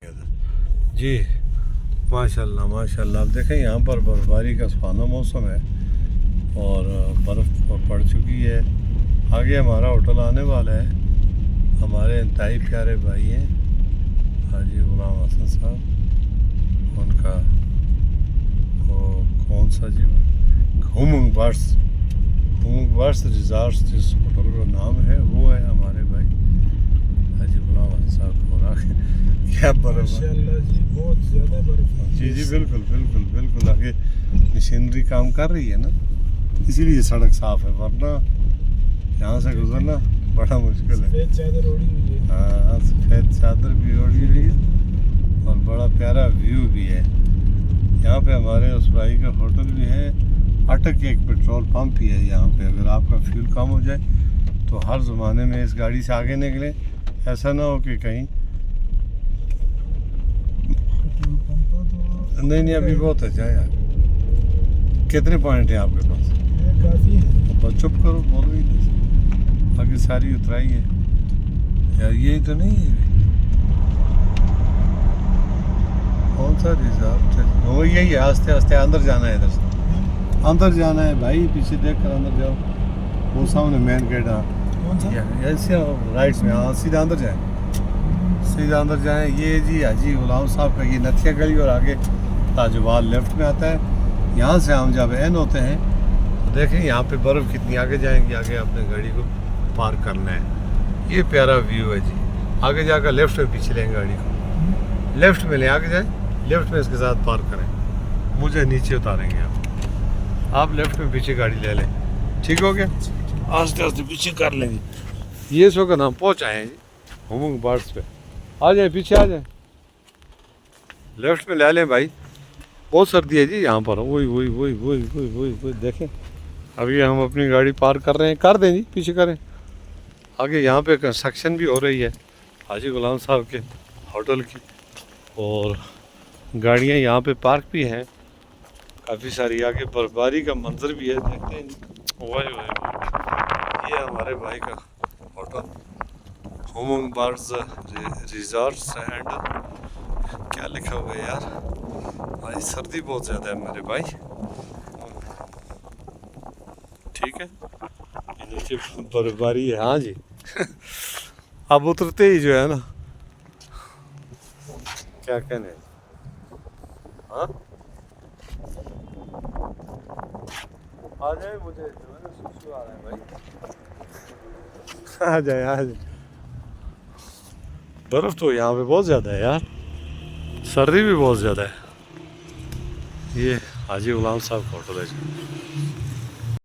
जी माशाल्लाह माशाल्लाह। आप देखें यहाँ पर बर्फबारी का सुहाना मौसम है और बर्फ़ पड़ चुकी है। आगे हमारा होटल आने वाला है। हमारे इंतहाई प्यारे भाई हैं हाजी गुलाम हसन साहब। उनका वो कौन सा जी हुमुंग बर्ड्स रिज़ॉर्ट जिस होटल का नाम है वो है हमारे भाई हाजी गुलाम हसन साहब को। क्या बर्फ जी, बहुत ज़्यादा बर्फ है। जी जी बिल्कुल बिल्कुल बिल्कुल। आगे मशीनरी काम कर रही है ना, इसीलिए सड़क साफ़ है, वरना यहाँ से गुजरना बड़ा मुश्किल है। सफ़ेद चादर ओढ़ी हुई है। हाँ सफ़ेद चादर भी ओढ़ी हुई है और बड़ा प्यारा व्यू भी है। यहाँ पे हमारे उस भाई का होटल भी है। अटक एक पेट्रोल पंप भी है यहाँ पे। अगर आपका फ्यूल कम हो जाए तो हर ज़माने में इस गाड़ी से आगे निकले, ऐसा ना हो कि कहीं पेट्रोल पंप तो नहीं अभी बहुत अच्छा है यार। कितने पॉइंट हैं आपके पास? काफ़ी है। बस चुप करो, बोलो ही नहीं। आगे सारी उतराई है यार। यही तो नहीं है कौन सा रिजर्व? वो यही है। आस्ते आस्ते अंदर जाना है, इधर से अंदर जाना है भाई। पीछे देख कर अंदर जाओ, वो सामने मेन गेट। हाँ कौन सा? ऐसे राइट में। हाँ सीधा अंदर जाए, सीधा अंदर जाएं। ये जी हाजी गुलाम साहब का ये नथिया गली और आगे ताजवाल लेफ्ट में आता है। यहाँ से हम जब एन होते हैं तो देखें यहाँ पे बर्फ़ कितनी। आगे जाएंगे, आगे अपने गाड़ी को पार्क करना है। ये प्यारा व्यू है जी। आगे जाकर लेफ्ट में पीछे लें गाड़ी को, लेफ्ट में लें, आगे जाएं, लेफ्ट में इसके साथ पार्क करें, मुझे नीचे उतारेंगे आप लेफ्ट में पीछे गाड़ी ले लें। ठीक हो गया? आस्ते आस्ते पीछे कर लेंगे। ये इस वक्त हम पहुँच आए हैं जी हुमुंग बर्ड्स पे। आ जाए, पीछे आ जाए, लेफ्ट में ले लें भाई। बहुत सर्दी है जी यहाँ पर। वही वही वही वही वही वही वही देखें। अभी हम अपनी गाड़ी पार्क कर रहे हैं। कर दें जी, पीछे करें। आगे यहाँ पे कंस्ट्रक्शन भी हो रही है हाजी गुलाम साहब के होटल की, और गाड़ियाँ यहाँ पे पार्क भी हैं काफ़ी सारी। आगे बर्फबारी का मंजर भी है, देखते हैं जी। वाह वाह, ये हमारे भाई का होटल हुमुंग बर्ड्स रिजॉर्ट्स एंड क्या लिखा हुआ है यार भाई। सर्दी बहुत ज़्यादा है मेरे भाई। ठीक है, ये नीचे बर्फबारी है। हाँ जी अब उतरते ही जो है ना, क्या कहने हैं। हाँ आ जाए, मुझे जो है ना सुसु आ रहा है भाई। आ जाए आ जाए। बर्फ़ तो यहाँ पे बहुत ज़्यादा है यार, सर्दी भी बहुत ज़्यादा है। ये हाजी गुलाम साहब का होटल है जी।